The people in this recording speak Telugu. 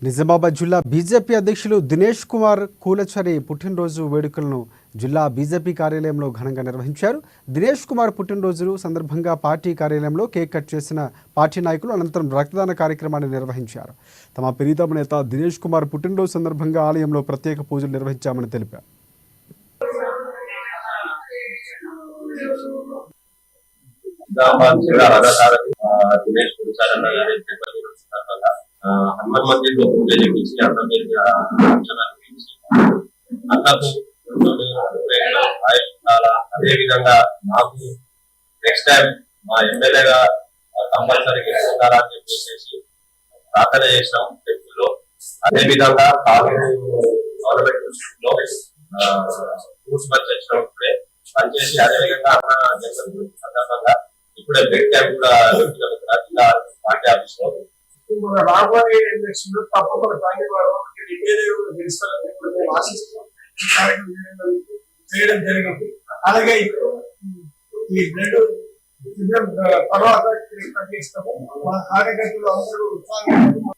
నిజామాబాద్ జిల్లా బీజేపీ అధ్యక్షులు దినేష్ కుమార్ కూలచరి పుట్టినరోజు వేడుకలను జిల్లా బీజేపీ కార్యాలయంలో ఘనంగా నిర్వహించారు. దినేష్ కుమార్ పుట్టినరోజు సందర్భంగా పార్టీ కార్యాలయంలో కేక్ కట్ చేసిన పార్టీ నాయకులు అనంతరం రక్తదాన కార్యక్రమాన్ని నిర్వహించారు. తమ ప్రీతమ నేత దినేష్ కుమార్ పుట్టినరోజు సందర్భంగా ఆలయంలో ప్రత్యేక పూజలు నిర్వహించామని తెలిపారు. హనుమాన్ మందిర్లో పూజ చేయించి అందరికీ అదే విధంగా నాకు నెక్స్ట్ టైం మా ఎమ్మెల్యేగా కంపల్సరీగా ఉండాలని చెప్పేసి ప్రార్థన చేసినాం టెంపుల్లో. అదే విధంగా గవర్నమెంట్ లో ఫ్రూట్స్ పనిచేసినప్పుడే పనిచేసి అదే విధంగా అన్న జన్మదిన సందర్భంగా ఇప్పుడే బ్లడ్ క్యాంప్ కూడా జిల్లా పార్టీ ఆఫీస్ లో రాబోయే ఎలక్షన్ తప్పకుండా గెలుస్తారని ఆశిస్తున్నాం చేయడం జరిగింది. అలాగే ఇప్పుడు ఈ బ్లడ్ తర్వాత చేస్తాము. మా కార్యకర్తలు అందరూ ఉత్సాహంగా